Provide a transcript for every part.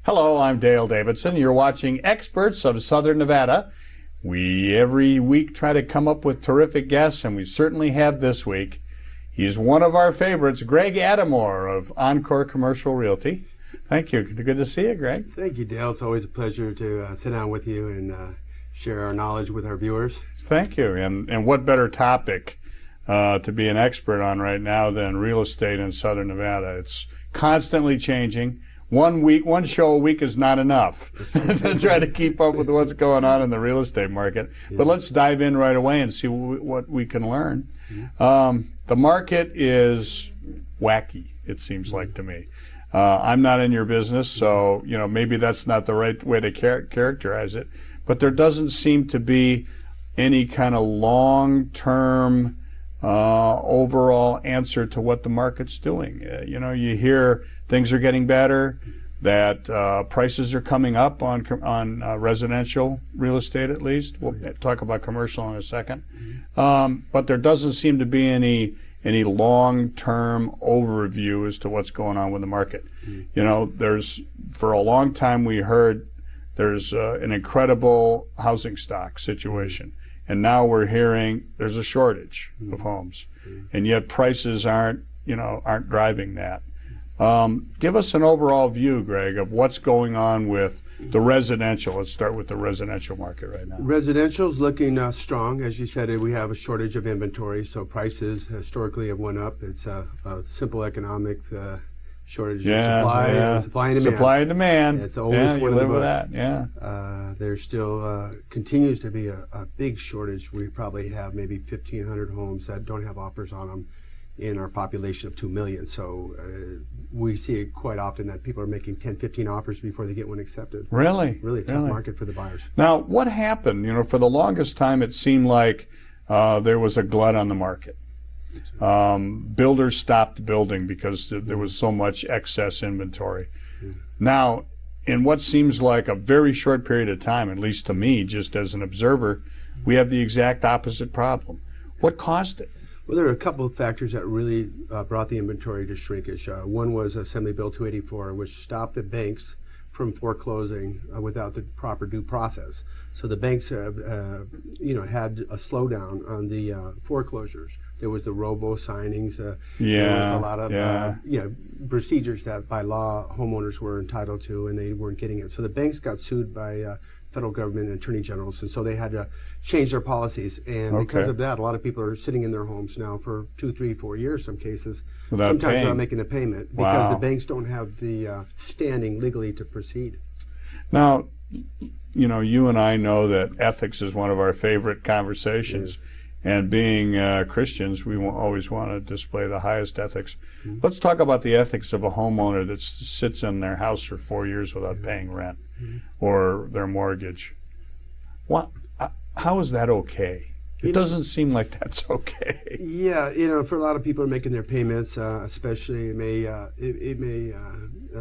Hello, I'm Dale Davidson. You're watching Experts of Southern Nevada. We every week try to come up with terrific guests, and we certainly have this week. He's one of our favorites, Greg Adamore of Encore Commercial Realty. Thank you. Good to see you, Greg. Thank you, Dale. It's always a pleasure to sit down with you and share our knowledge with our viewers. Thank you. And what better topic to be an expert on right now than real estate in Southern Nevada? It's constantly changing. One show a week is not enough to try to keep up with what's going on in the real estate market. But let's dive in right away and see what we can learn. The market is wacky, it seems like to me. I'm not in your business, so maybe that's not the right way to characterize it. But there doesn't seem to be any kind of long-term overall answer to what the market's doing. You hear things are getting better, that prices are coming up on residential real estate at least. We'll talk about commercial in a second. But there doesn't seem to be any long-term overview as to what's going on with the market. For a long time we heard there's an incredible housing stock situation. And now we're hearing there's a shortage of homes, and yet prices aren't driving that. Give us an overall view, Greg, of what's going on with the residential. Let's start with the residential market right now. Residential's looking strong. As you said, we have a shortage of inventory, so prices historically have went up. It's a simple economic shortage of supply and demand. Supply and demand. It's always you live with that. There still continues to be a big shortage. We probably have maybe 1,500 homes that don't have offers on them in our population of 2 million. So we see it quite often that people are making 10, 15 offers before they get one accepted. Really? Really tough market for the buyers. Now, what happened? For the longest time, it seemed like there was a glut on the market. Builders stopped building because there was so much excess inventory. Now, in what seems like a very short period of time, at least to me, just as an observer, we have the exact opposite problem. What caused it? Well, there are a couple of factors that really brought the inventory to shrinkage. One was Assembly Bill 284, which stopped the banks from foreclosing without the proper due process. So the banks have, had a slowdown on the foreclosures. There was the robo signings. There was a lot of procedures that by law homeowners were entitled to, and they weren't getting it. So the banks got sued by federal government and attorney generals, and so they had to change their policies. And because of that, a lot of people are sitting in their homes now for 2, 3, 4 years, some cases, sometimes without making a payment, because the banks don't have the standing legally to proceed. Now, you and I know that ethics is one of our favorite conversations. And being Christians, we always want to display the highest ethics. Let's talk about the ethics of a homeowner that sits in their house for 4 years without paying rent or their mortgage. How is that okay? It doesn't seem like that's okay. Yeah, for a lot of people who are making their payments, especially, it may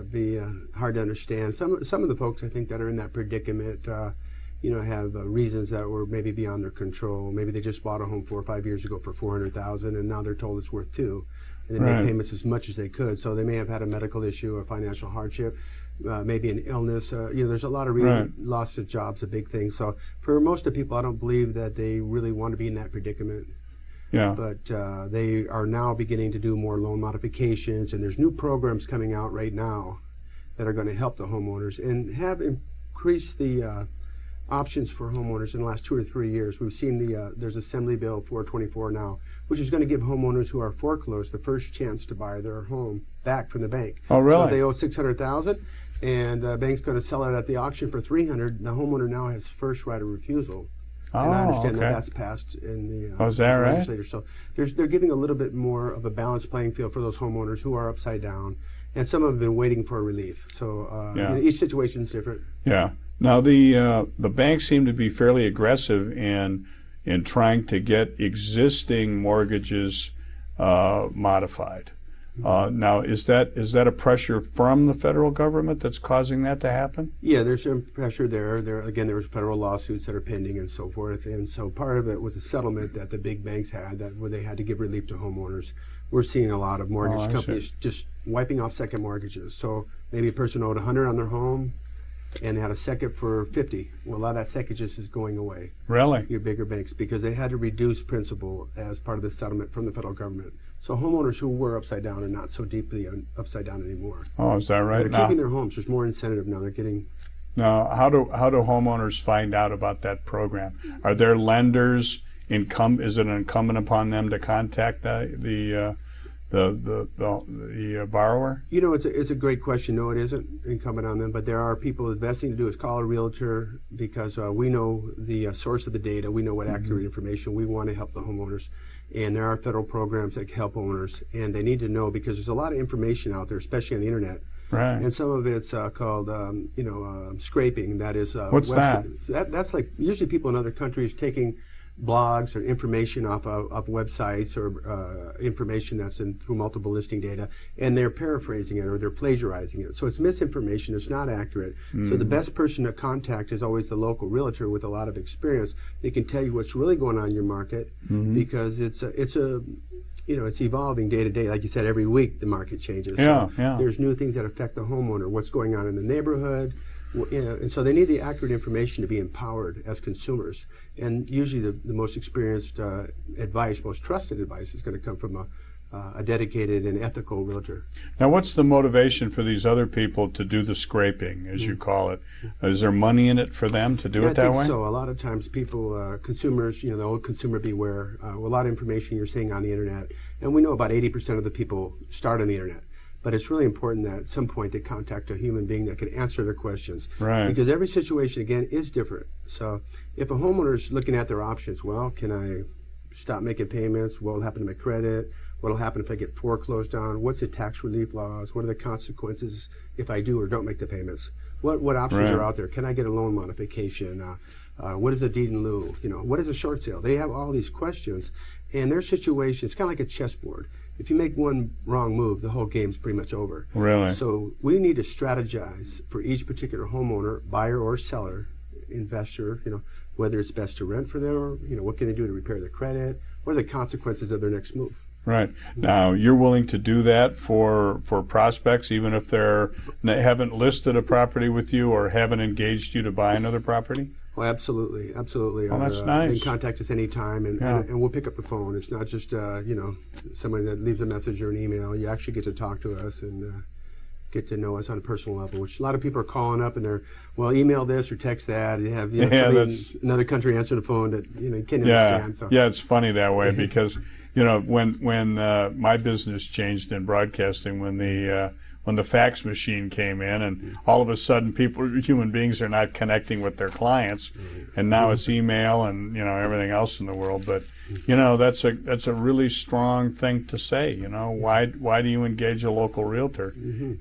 be hard to understand. Some of the folks, I think, that are in that predicament, have reasons that were maybe beyond their control. Maybe they just bought a home 4 or 5 years ago for $400,000, and now they're told it's worth $2 million, and they made payments as much as they could. So they may have had a medical issue or financial hardship, maybe an illness. There's a lot of reasons. Loss of jobs, a big thing. So for most of the people, I don't believe that they really want to be in that predicament. But they are now beginning to do more loan modifications, and there's new programs coming out right now that are going to help the homeowners and have increased the options for homeowners in the last 2 or 3 years. We've seen there's Assembly Bill 424 now, which is going to give homeowners who are foreclosed the first chance to buy their home back from the bank. Oh, really? So they owe $600,000, and the bank's going to sell it at the auction for $300,000. The homeowner now has first right of refusal. And I understand that that's passed in the is that right? legislature. So they're giving a little bit more of a balanced playing field for those homeowners who are upside down, and some of them have been waiting for a relief. So each situation is different. Yeah. Now the banks seem to be fairly aggressive in trying to get existing mortgages modified. Now, is that a pressure from the federal government that's causing that to happen? Yeah, there's some pressure there. There was federal lawsuits that are pending and so forth, and so part of it was a settlement that the big banks had, where they had to give relief to homeowners. we're seeing a lot of mortgage I companies just wiping off second mortgages. So maybe a person owed 100 on their home and they had a second for 50. Well, a lot of that second just is going away. Really? Your bigger banks, because they had to reduce principal as part of the settlement from the federal government. So homeowners who were upside down are not so deeply upside down anymore. Oh, is that right? They're keeping their homes. There's more incentive now. They're getting. Now, how do homeowners find out about that program? Are there lenders is it incumbent upon them to contact the borrower? You know, it's a great question. No, it isn't incumbent on them, but there are people. The best thing to do is call a realtor, because we know the source of the data. We know what accurate information. We want to help the homeowners. And there are federal programs that help owners, and they need to know, because there's a lot of information out there, especially on the internet. Right. And some of it's called, scraping. That is, what's that? That's like usually people in other countries taking blogs or information off of websites or information that's through multiple listing data, and they're paraphrasing it or they're plagiarizing it. So it's misinformation. It's not accurate. So the best person to contact is always the local realtor with a lot of experience. They can tell you what's really going on in your market, because it's evolving day to day. Like you said, every week the market changes. Yeah, so there's new things that affect the homeowner. What's going on in the neighborhood. And so they need the accurate information to be empowered as consumers. And usually the most experienced advice, most trusted advice, is going to come from a dedicated and ethical realtor. Now, what's the motivation for these other people to do the scraping, as you call it? Is there money in it for them to do it that way? So a lot of times people, consumers, the old consumer beware, a lot of information you're seeing on the internet. And we know about 80% of the people start on the internet. But it's really important that at some point they contact a human being that can answer their questions. Right. Because every situation, again, is different. So if a homeowner is looking at their options, well, can I stop making payments? What will happen to my credit? What will happen if I get foreclosed on? What's the tax relief laws? What are the consequences if I do or don't make the payments? What options are out there? Can I get a loan modification? What is a deed in lieu? What is a short sale? They have all these questions. And their situation is kind of like a chessboard. If you make one wrong move, the whole game's pretty much over. Really? So we need to strategize for each particular homeowner, buyer or seller, investor, whether it's best to rent for them, or, what can they do to repair their credit? What are the consequences of their next move? Right. Now, you're willing to do that for prospects, even if they haven't listed a property with you or haven't engaged you to buy another property? Oh, absolutely, absolutely. Oh, that's nice. They can contact us anytime, and we'll pick up the phone. It's not just somebody that leaves a message or an email. You actually get to talk to us and get to know us on a personal level, which a lot of people are calling up and they're, email this or text that. You have somebody in another country answer the phone that you can't understand. So. Yeah, it's funny that way because when my business changed in broadcasting, when the fax machine came in, and all of a sudden human beings are not connecting with their clients, and now it's email and everything else in the world. But that's a really strong thing to say. Why do you engage a local realtor?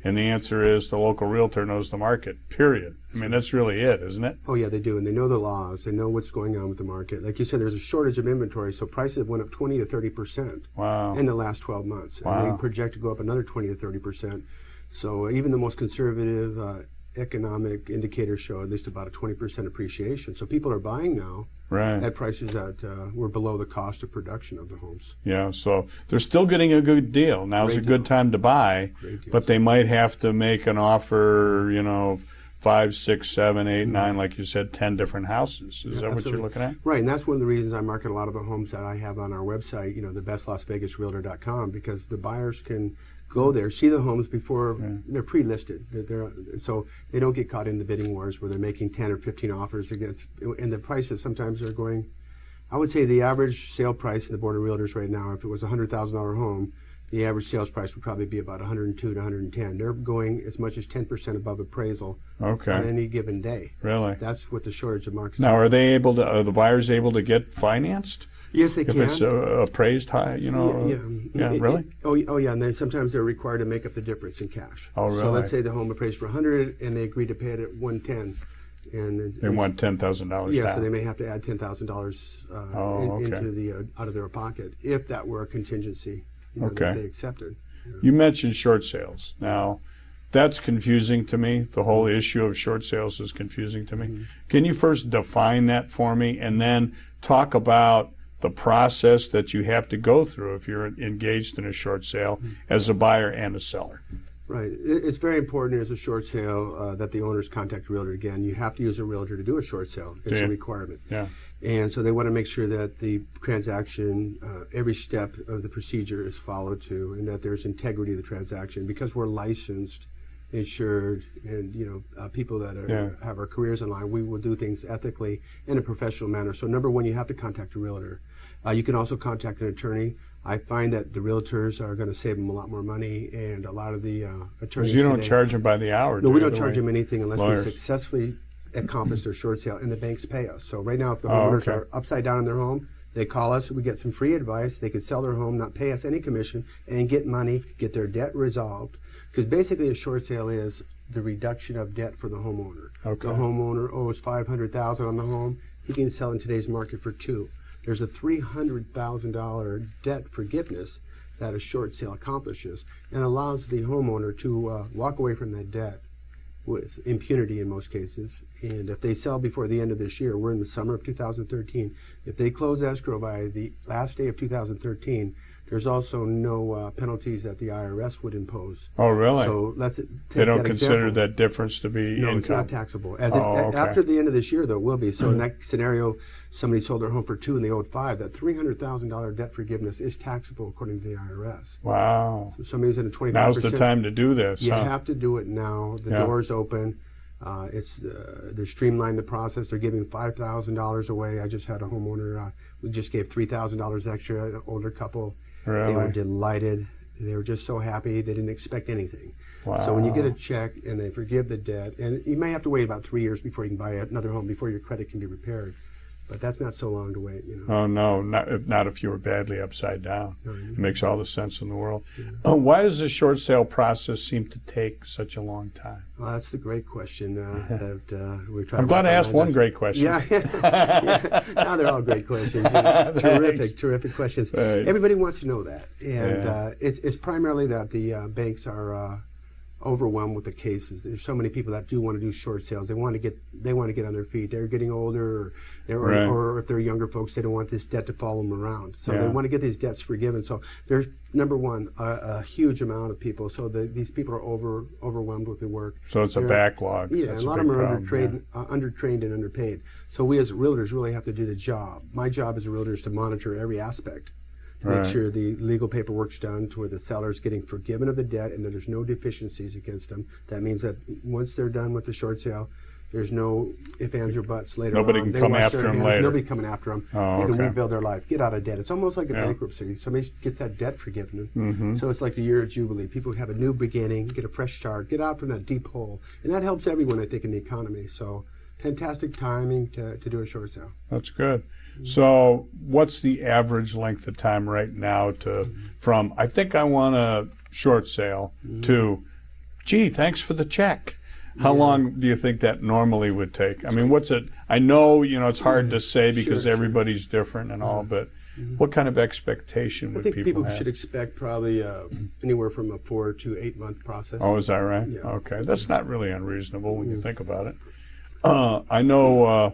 And the answer is the local realtor knows the market. Period. I mean, that's really it, isn't it? Oh yeah, they do, and they know the laws. They know what's going on with the market. Like you said, there's a shortage of inventory, so prices have went up 20 to 30%. Wow. In the last 12 months. Wow. And they project to go up another 20 to 30%. So even the most conservative economic indicators show at least about a 20% appreciation. So people are buying now at prices that were below the cost of production of the homes. Yeah, so they're still getting a good deal. Now's a good time to buy, but they might have to make an offer, 5, 6, 7, 8, 9, like you said, 10 different houses. Is that what you're looking at? Right, and that's one of the reasons I market a lot of the homes that I have on our website, thebestlasvegasrealtor.com, because the buyers can go there, see the homes before they're pre-listed. So they don't get caught in the bidding wars where they're making 10 or 15 offers against, and the prices sometimes are going, I would say the average sale price in the Board of Realtors right now, if it was a $100,000 home, the average sales price would probably be about 102 to 110. They're going as much as 10% above appraisal on any given day. Really? That's what the shortage of markets. Now, are the buyers able to get financed? Yes, they can. If it's appraised high, really? Yeah, and then sometimes they're required to make up the difference in cash. Oh, really? So let's say the home appraised for 100 and they agree to pay it at 110. And they want $10,000 down. Yeah, so they may have to add $10,000 into out of their pocket if that were a contingency that they accepted. You mentioned short sales. Now, that's confusing to me. The whole issue of short sales is confusing to me. Can you first define that for me and then talk about the process that you have to go through if you're engaged in a short sale as a buyer and a seller. Right. It's very important as a short sale that the owners contact a realtor. Again, you have to use a realtor to do a short sale. It's a requirement. Yeah. And so they want to make sure that the transaction, every step of the procedure is followed to, and that there's integrity of the transaction. Because we're licensed, insured, and people that have our careers in line, we will do things ethically in a professional manner. So number one, you have to contact a realtor. You can also contact an attorney. I find that the realtors are going to save them a lot more money, and a lot of the attorneys. Because you don't charge them by the hour. No, we don't charge them anything unless we successfully accomplish their short sale, and the banks pay us. So right now, if the homeowners are upside down in their home, they call us. We get some free advice. They could sell their home, not pay us any commission, and get money, get their debt resolved. Because basically, a short sale is the reduction of debt for the homeowner. Okay. The homeowner owes $500,000 on the home. He can sell in today's market for $2 million. There's a $300,000 debt forgiveness that a short sale accomplishes and allows the homeowner to walk away from that debt with impunity in most cases. And if they sell before the end of this year, we're in the summer of 2013, if they close escrow by the last day of 2013, there's also no penalties that the IRS would impose. Oh, really? So let's take They don't that consider example. that difference to be income? No, it's not taxable. Okay. After the end of this year, though, it will be. So in that scenario, somebody sold their home for $2 million and they owed $5 million. That $300,000 debt forgiveness is taxable according to the IRS. Wow. So somebody's in a 25%. Now's the time to do this. You have to do it now. The door's open. They're streamlining the process. They're giving $5,000 away. I just had a homeowner. We just gave $3,000 extra. An older couple. Really? They were delighted. They were just so happy. They didn't expect anything. Wow. So when you get a check and they forgive the debt, and you may have to wait about 3 years before you can buy another home, before your credit can be repaired. But that's not so long to wait, Oh, no, not if you were badly upside down. It makes all the sense in the world. Yeah. Why does the short sale process seem to take such a long time? Well, that's the great question that we're trying. I'm glad I asked one great question. Yeah. Now they're all great questions. Terrific questions. Right. Everybody wants to know that, and it's primarily that the banks are overwhelmed with the cases. There's so many people that do want to do short sales. They want to get on their feet. They're getting older, or if they're younger folks, they don't want this debt to follow them around. So they want to get these debts forgiven. So there's number one a huge amount of people. So these people are overwhelmed with the work. So it's a backlog. Yeah, That's a lot of them are problem, undertrained and underpaid. So we as realtors really have to do the job. My job as a realtor is to monitor every aspect. Make sure the legal paperwork's done to where the seller's getting forgiven of the debt and that there's no deficiencies against them. That means that once they're done with the short sale, there's no ifs, ands, or buts later Nobody on. can come after them later. Nobody coming after them. Oh, they can okay. rebuild their life, get out of debt. It's almost like a bankruptcy. Somebody gets that debt forgiven. Mm-hmm. So it's like the year of Jubilee. People have a new beginning, get a fresh start, get out from that deep hole. And that helps everyone, I think, in the economy. So fantastic timing to do a short sale. That's good. So what's the average length of time right now from I think I want a short sale to, gee, thanks for the check? How long do you think that normally would take? I mean, what's it? I know, it's hard to say because everybody's different and all, but what kind of expectation would I think people have? should expect probably anywhere from a 4 to 8 month process. Oh, is that right? Yeah. Okay. That's not really unreasonable when you think about it. I know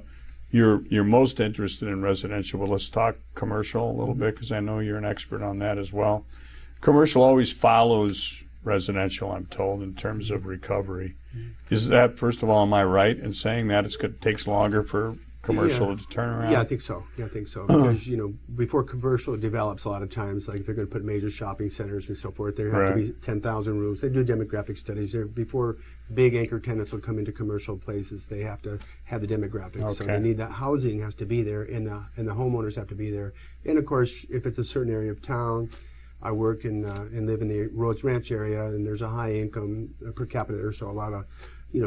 you're most interested in residential, but let's talk commercial a little bit because I know you're an expert on that as well. Commercial always follows residential, I'm told, in terms of recovery. Is that, first of all, am I right in saying that it takes longer for commercial to turn around? Yeah, I think so. Because, before commercial develops, a lot of times, like they're going to put major shopping centers and so forth, there have to be 10,000 rooms. They do demographic studies. Before big anchor tenants will come into commercial places, they have to have the demographics. Okay. So they need that housing has to be there, and the homeowners have to be there. And of course, if it's a certain area of town, I work and live in the Rhodes Ranch area, and there's a high income per capita there, so a lot of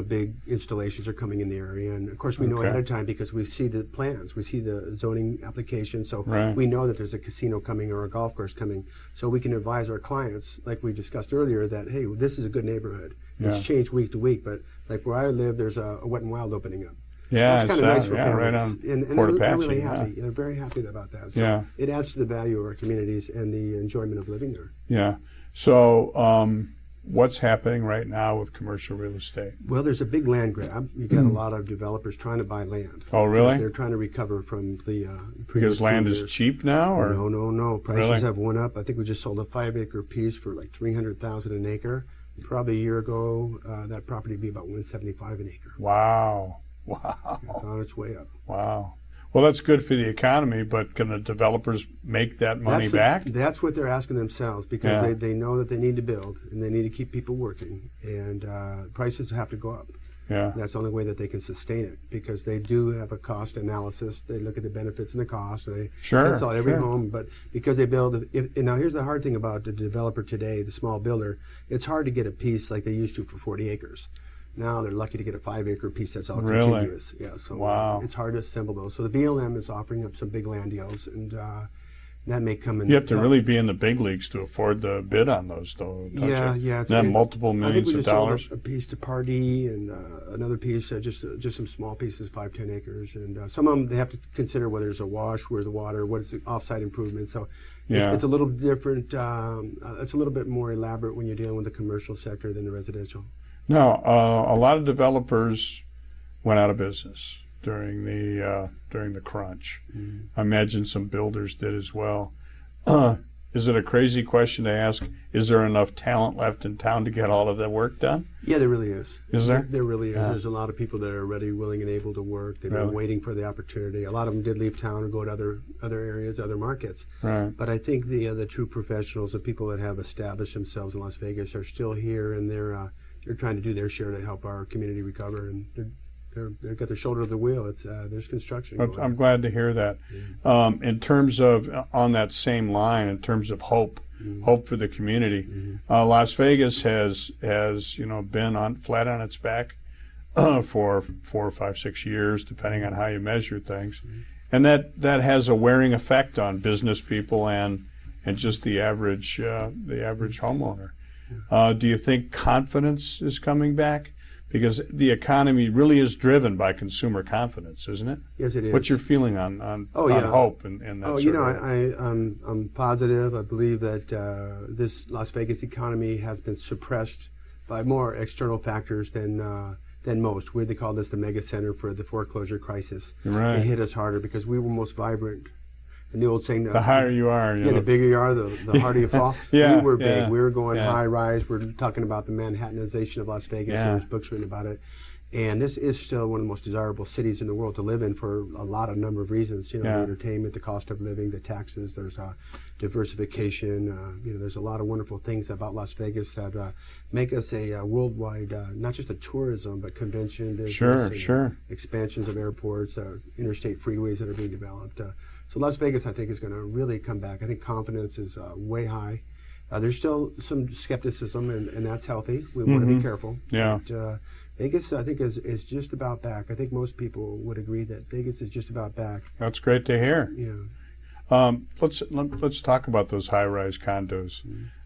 big installations are coming in the area. And of course, we know ahead of time because we see the plans, we see the zoning application, so we know that there's a casino coming or a golf course coming. So we can advise our clients, like we discussed earlier, that hey, this is a good neighborhood. It's changed week to week, but like where I live, there's a Wet n Wild opening up. Yeah, that's kind of nice for families. Right on and Fort Apache. they're really happy. They're very happy about that. So it adds to the value of our communities and the enjoyment of living there. Yeah. So what's happening right now with commercial real estate? Well, there's a big land grab. You got a lot of developers trying to buy land. Oh, really? They're trying to recover from the Because land is cheap now, or no. Prices Really? have went up. I think we just sold a 5-acre piece for like $300,000 an acre. Probably a year ago, that property would be about $175 an acre. wow, It's on its way up. wow. Well, that's good for the economy, but can the developers make that money back? That's what they're asking themselves, because Yeah. they know that they need to build and they need to keep people working, and prices have to go up. Yeah, That's the only way that they can sustain it, because they do have a cost analysis. They look at the benefits and the costs. They Sure, consult every sure. home, but because they build, and now here's the hard thing about the developer today, the small builder. It's hard to get a piece like they used to for 40 acres. Now they're lucky to get a 5-acre piece that's all Really? contiguous. Yeah, so Wow. it's hard to assemble those. So the BLM is offering up some big land deals, and that may come in. you have to really be in the big leagues to afford the bid on those, though. Don't Yeah, you? yeah. Isn't that multiple I think millions we of just sold dollars? a piece to Pardee, and another piece, just some small pieces, 5-10 acres, and some of them they have to consider whether there's a wash, where's the water, what is the offsite improvement. So Yeah. it's a little different. It's a little bit more elaborate when you're dealing with the commercial sector than the residential. No, a lot of developers went out of business during the crunch. I imagine some builders did as well. Is it a crazy question to ask? Is there enough talent left in town to get all of the work done? Yeah, there really is. Is there? There really is. Yeah. There's a lot of people that are ready, willing, and able to work. They've Really? been waiting for the opportunity. A lot of them did leave town or go to other areas, other markets. Right. But I think the true professionals, the people that have established themselves in Las Vegas, are still here, and they're trying to do their share to help our community recover. And they've got their shoulder to the wheel. It's there's construction going on. I'm glad to hear that. In terms of, on that same line, in terms of hope for the community, Las Vegas has been flat on its back for 4 or 5, 6 years, depending on how you measure things, and that has a wearing effect on business people and just the average homeowner. Do you think confidence is coming back? Because the economy really is driven by consumer confidence, isn't it? Yes, it is. What's your feeling on hope and that sort of way? I'm positive. I believe that this Las Vegas economy has been suppressed by more external factors than most. They call this the mega center for the foreclosure crisis. Right. It hit us harder because we were most vibrant. And the old saying, The higher you are, the bigger you are, the harder you fall. Yeah, we were big. yeah, We were going yeah. high rise. We're talking about the Manhattanization of Las Vegas. Yeah. There's books written about it. And this is still one of the most desirable cities in the world to live in for a number of reasons. The Yeah. entertainment, the cost of living, the taxes. There's diversification. There's a lot of wonderful things about Las Vegas that make us a worldwide, not just a tourism, but convention business. Sure, and, sure. Expansions of airports, interstate freeways that are being developed. So Las Vegas, I think, is going to really come back. I think confidence is way high. There's still some skepticism, and that's healthy. We want to be careful. Yeah. But, Vegas, I think, is just about back. I think most people would agree that Vegas is just about back. That's great to hear. Yeah. Let's talk about those high-rise condos.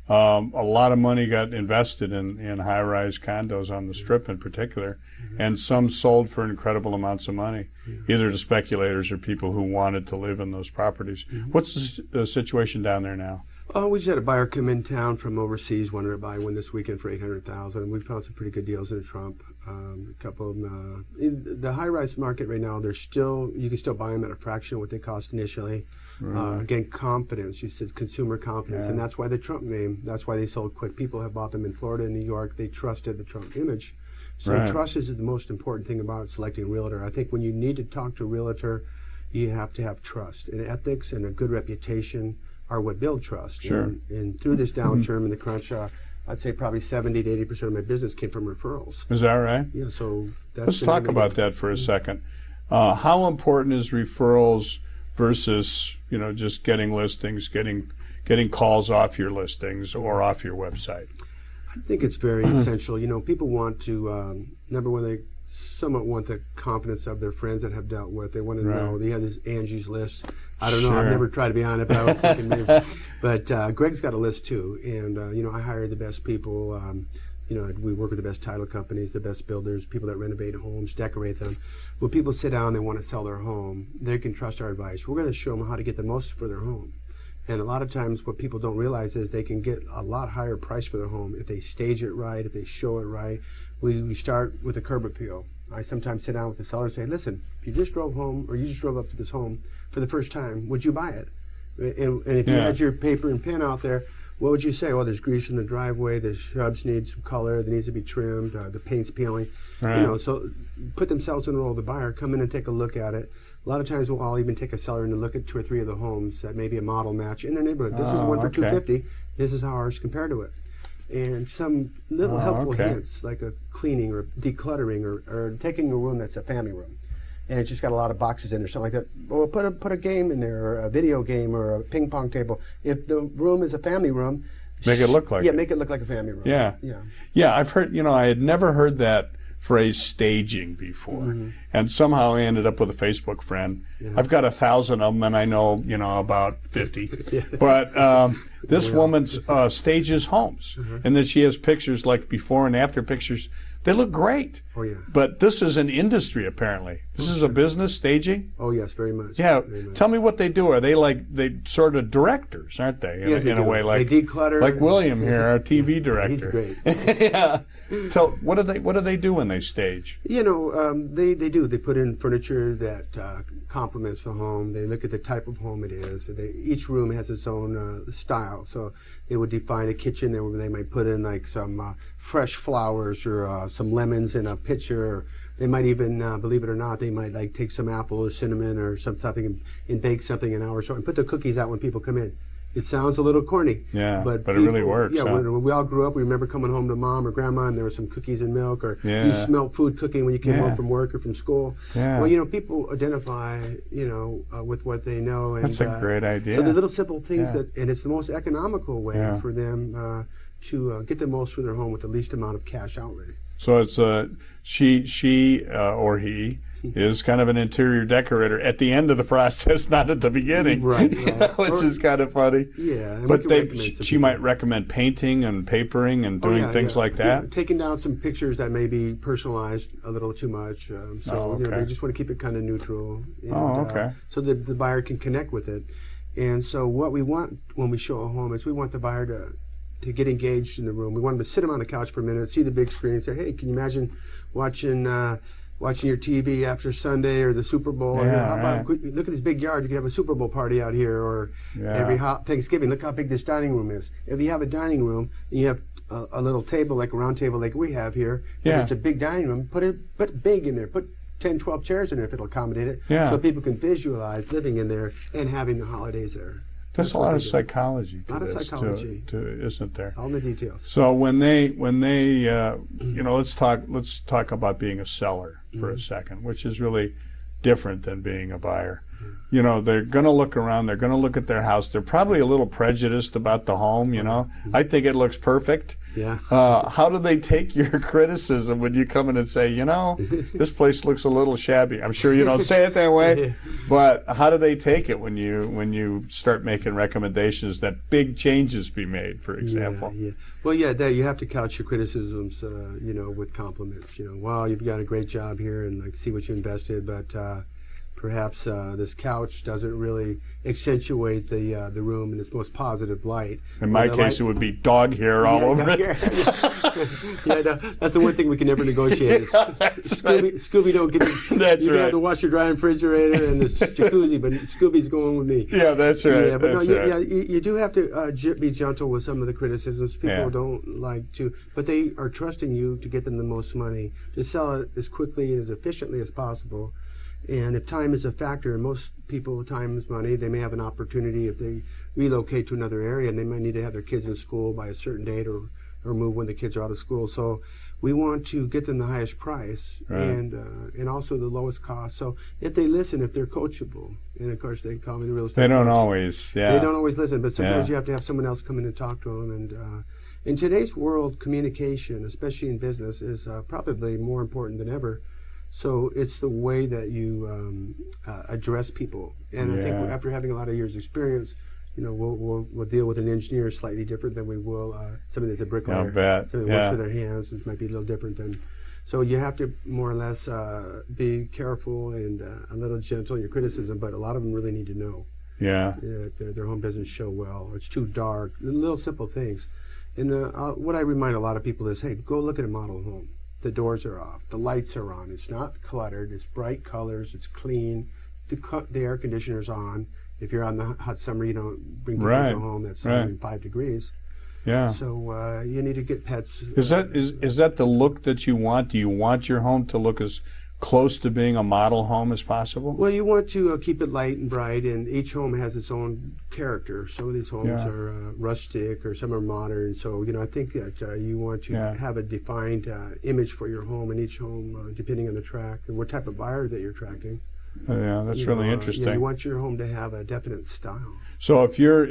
A lot of money got invested in high-rise condos on the Strip in particular, and some sold for incredible amounts of money, either to speculators or people who wanted to live in those properties. What's the situation down there now? We just had a buyer come in town from overseas, wanted to buy one this weekend for $800,000. We found some pretty good deals in Trump. A couple of them. In the high-rise market right now, you can still buy them at a fraction of what they cost initially. Again, confidence. You said consumer confidence, and that's why the Trump name. That's why they sold quick. People have bought them in Florida and New York. They trusted the Trump image. So trust is the most important thing about selecting a realtor. I think when you need to talk to a realtor, you have to have trust, and ethics and a good reputation are what build trust. Sure. And through this downturn and the crunch, I'd say probably 70 to 80% of my business came from referrals. Is that right? Yeah. So Let's talk about that for a second. How important is referrals versus just getting listings, getting calls off your listings or off your website? I think it's very essential. People want to number one, they somewhat want the confidence of their friends that have dealt with. They want to know. They have this Angie's List. I don't know. I've never tried to be on it, but I was thinking maybe. But Greg's got a list too, and I hire the best people. We work with the best title companies, the best builders, people that renovate homes, decorate them. When people sit down and they want to sell their home, they can trust our advice. We're going to show them how to get the most for their home. And a lot of times what people don't realize is they can get a lot higher price for their home if they stage it right, if they show it right. We start with a curb appeal. I sometimes sit down with the seller and say, listen, if you just drove home or you just drove up to this home for the first time, would you buy it? And if you had your paper and pen out there, what would you say? Well, there's grease in the driveway, the shrubs need some color, there needs to be trimmed, the paint's peeling. Right. So put themselves in the role of the buyer, come in and take a look at it. A lot of times I'll even take a seller in to look at 2 or 3 of the homes that may be a model match in their neighborhood. This is one for $250. This is how ours compare to it. And some little helpful hints, like a cleaning or decluttering or taking a room that's a family room, and it's just got a lot of boxes in there, something like that. Well, put a game in there, or a video game, or a ping pong table. If the room is a family room, make it look like make it look like a family room. Yeah. I've heard. I had never heard that phrase staging before, and somehow I ended up with a Facebook friend. I've got 1,000 of them, and I know about 50. But this woman stages homes, and then she has pictures like before and after pictures. They look great. Oh yeah. But this is an industry apparently. This is a business, staging. Oh yes, very much. Yeah. Very much. Tell me what they do. Are they sort of directors, aren't they? In a way, like they declutter. Like William here, our TV director. He's great. Yeah. What do they do when they stage? They do. They put in furniture that complements the home. They look at the type of home it is. Each room has its own style. So they would define a kitchen there where they might put in like some fresh flowers or some lemons in a pitcher. Or they might even, believe it or not, they might like take some apple or cinnamon or something and bake something an hour or so and put the cookies out when people come in. It sounds a little corny. Yeah, but it really works. Yeah, when we all grew up, we remember coming home to mom or grandma and there were some cookies and milk, or you smelled food cooking when you came home from work or from school. Yeah. Well, people identify, with what they know. And, that's a great idea. So the little simple things and it's the most economical way for them to get the most for their home with the least amount of cash outlay. So it's she or he is kind of an interior decorator at the end of the process, not at the beginning. Right. Which is kind of funny. Yeah. But she might recommend painting and papering and doing things like that. Yeah, taking down some pictures that may be personalized a little too much. They just want to keep it kind of neutral. And, so that the buyer can connect with it. And so what we want when we show a home is we want the buyer to get engaged in the room. We want them to sit them on the couch for a minute, see the big screen, and say, hey, can you imagine watching your TV after Sunday or the Super Bowl? Look at this big yard. You could have a Super Bowl party out here, or every Thanksgiving. Look how big this dining room is. If you have a dining room and you have a little table, like a round table like we have here, and it's a big dining room, put big in there. Put 10, 12 chairs in there if it'll accommodate it, so people can visualize living in there and having the holidays there. There's a lot of psychology to this, isn't there? It's all in the details. So when they let's talk about being a seller for a second, which is really different than being a buyer. They're going to look around. They're going to look at their house. They're probably a little prejudiced about the home. I think it looks perfect. Yeah. How do they take your criticism when you come in and say, this place looks a little shabby? I'm sure you don't say it that way, but how do they take it when you start making recommendations that big changes be made, for example? Yeah. Well, you have to couch your criticisms, with compliments. Wow, you've got a great job here, and see what you invested, but perhaps this couch doesn't really accentuate the room in its most positive light. In my case, it would be dog hair all over it. That's the one thing we can never negotiate. Scooby don't get it. That's you right. can have the washer, dryer, and refrigerator and the jacuzzi, but Scooby's going with me. Yeah, that's right. Yeah, but you do have to be gentle with some of the criticisms. People don't like to, but they are trusting you to get them the most money, to sell it as quickly and as efficiently as possible. And if time is a factor, and most people, time is money, they may have an opportunity if they relocate to another area, and they might need to have their kids in school by a certain date or move when the kids are out of school. So we want to get them the highest price and also the lowest cost. So if they listen, if they're coachable, and of course they call me the real estate They don't coach. always, They don't always listen, but sometimes you have to have someone else come in and talk to them. And in today's world, communication, especially in business, is probably more important than ever. So it's the way that you address people, and I think after having a lot of years' experience, we'll deal with an engineer slightly different than we will somebody that's a bricklayer. Somebody that works with their hands, which might be a little different than. So you have to more or less be careful and a little gentle in your criticism, but a lot of them really need to know. Yeah. Their home doesn't show well, or it's too dark, little simple things. And what I remind a lot of people is, hey, go look at a model home. The doors are off, the lights are on, it's not cluttered, it's bright colors, it's clean, the air conditioner's on. If you're on the hot summer, you don't bring people to home that's 105 degrees. Yeah. So you need to get pets. Is that the look that you want? Do you want your home to look as close to being a model home as possible? Well, you want to keep it light and bright, and each home has its own character. Some of these homes are rustic, or some are modern. So, I think that you want to have a defined image for your home, and each home, depending on the track and what type of buyer that you're attracting. Yeah, that's really interesting. You want your home to have a definite style. So if you're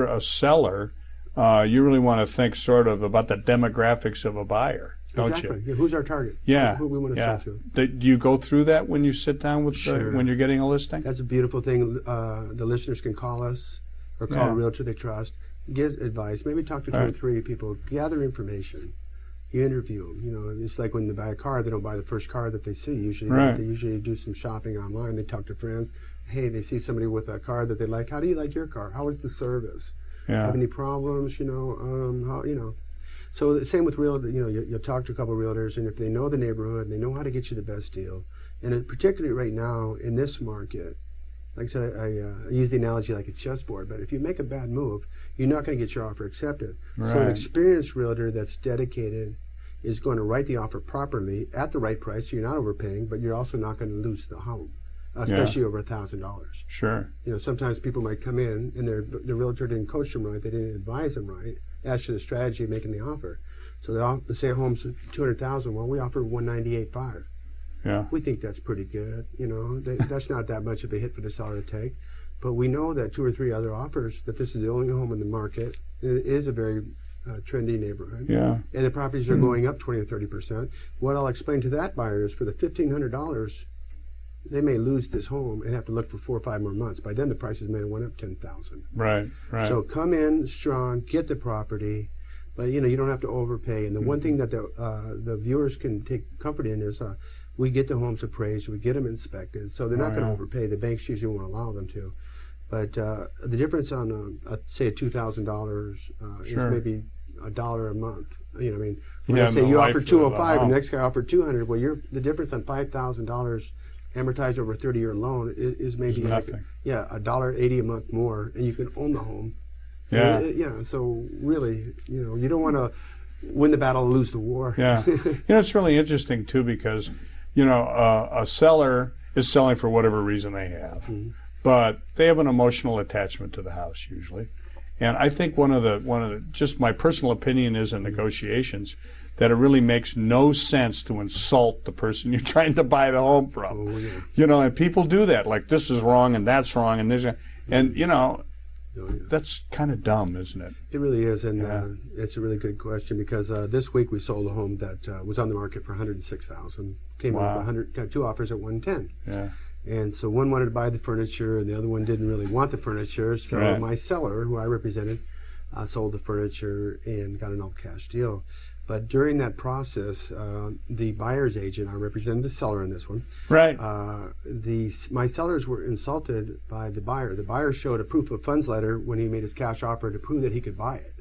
a seller, you really want to think sort of about the demographics of a buyer, don't you? Yeah, who's our target? Yeah. Who we want to sell to. Do you go through that when you sit down with when you're getting a listing? That's a beautiful thing. The listeners can call us or call a realtor they trust, get advice, maybe talk to two or three people, gather information. You interview them. It's like when they buy a car, they don't buy the first car that they see. Usually, they usually do some shopping online. They talk to friends. Hey, they see somebody with a car that they like. How do you like your car? How is the service? Have any problems? So the same with realtor. You'll talk to a couple of realtors, and if they know the neighborhood, they know how to get you the best deal. And particularly right now in this market, like I said, I use the analogy like a chessboard. But if you make a bad move, you're not going to get your offer accepted. Right. So an experienced realtor that's dedicated is going to write the offer properly at the right price, so you're not overpaying, but you're also not going to lose the home, especially over $1,000. Sure. Sometimes people might come in and the realtor didn't coach them right, they didn't advise them right as to the strategy of making the offer. So they say a home's $200,000. Well, we offer $198,500. Yeah. We think that's pretty good. That's not that much of a hit for the seller to take. But we know that 2 or 3 other offers that this is the only home in the market. It is a very trendy neighborhood. Yeah. And the properties are going up 20 or 30%. What I'll explain to that buyer is for the $1,500, they may lose this home and have to look for 4 or 5 more months. By then, the prices may have went up $10,000. Right. So come in strong, get the property, but you don't have to overpay. And the one thing that the viewers can take comfort in is we get the homes appraised, we get them inspected, so they're not going to overpay. The banks usually won't allow them to. But the difference on, say, $2,000 is maybe $1 a month. When I say you offer $205 and the next guy offered $200, well, the difference on $5,000 amortized over a 30-year loan is maybe $1.80 a month more, and you can own the home. Yeah. So really, you don't want to win the battle and lose the war. Yeah. It's really interesting too because, a seller is selling for whatever reason they have. Mm-hmm. But they have an emotional attachment to the house usually, and I think one of the just my personal opinion is in negotiations that it really makes no sense to insult the person you're trying to buy the home from. Oh, yeah. And people do that, like this is wrong and that's wrong and this, and that's kind of dumb, isn't it? It really is, and it's a really good question because this week we sold a home that was on the market for $106,000. Came in with got 2 offers at $110,000. Yeah. And so one wanted to buy the furniture, and the other one didn't really want the furniture. So my seller, who I represented, sold the furniture and got an all-cash deal. But during that process, the buyer's agent, I represented the seller in this one. Right. My sellers were insulted by the buyer. The buyer showed a proof of funds letter when he made his cash offer to prove that he could buy it.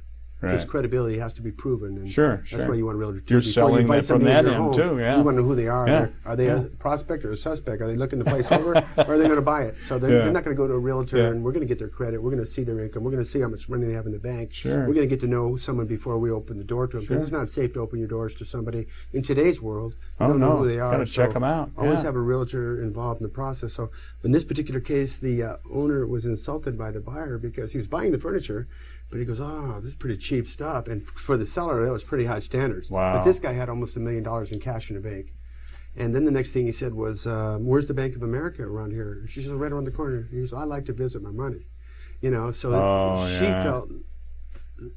His credibility has to be proven. And that's why you want a realtor to. You're selling that from that end home, too, You want to know who they are. Yeah. Are they a prospect or a suspect? Are they looking to place over, or are they going to buy it? So they're not going to go to a realtor and we're going to get their credit. We're going to see their income. We're going to see how much money they have in the bank. Sure. We're going to get to know someone before we open the door to them because it's not safe to open your doors to somebody in today's world. You don't know who they are. Got to check them out. Always have a realtor involved in the process. So in this particular case, the owner was insulted by the buyer because he was buying the furniture. But he goes, this is pretty cheap stuff. And for the seller, that was pretty high standards. Wow. But this guy had almost $1 million in cash in the bank. And then the next thing he said was, where's the Bank of America around here? She said, right around the corner. He goes, I like to visit my money. So she felt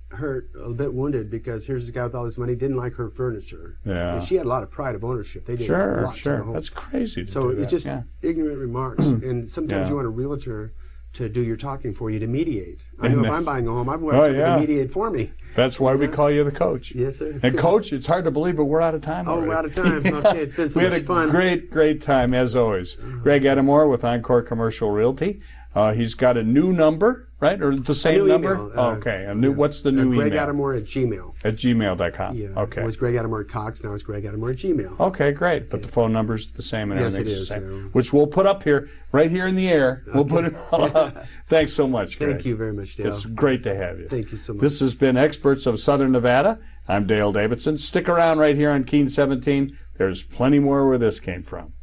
hurt, a bit wounded, because here's this guy with all this money, didn't like her furniture. Yeah. And she had a lot of pride of ownership. They did a lot to the home. That's crazy to so do that. it's just ignorant remarks. And sometimes you want a realtor to do your talking for you, to mediate. I know if I'm buying a home, I've got someone to mediate for me. That's why we call you the coach. Yes, sir. And Coach, it's hard to believe, but we're out of time already. We're out of time. Okay, it's been so much fun. We had a great time, as always. Greg Edamore with Encore Commercial Realty. He's got a new number, right? Or the same number? Okay. What's the new email? Greg Edamore at Gmail. At gmail.com. Yeah. Okay. It was Greg Edamore at Cox. Now it's Greg Edamore at Gmail. Okay, great. But the phone number's the same and everything's the same. Yeah. Which we'll put up here, right here in the air. We'll put it all up. Thanks so much, Greg. Thank you very much, Dale. It's great to have you. Thank you so much. This has been Experts of Southern Nevada. I'm Dale Davidson. Stick around right here on Keen 17. There's plenty more where this came from.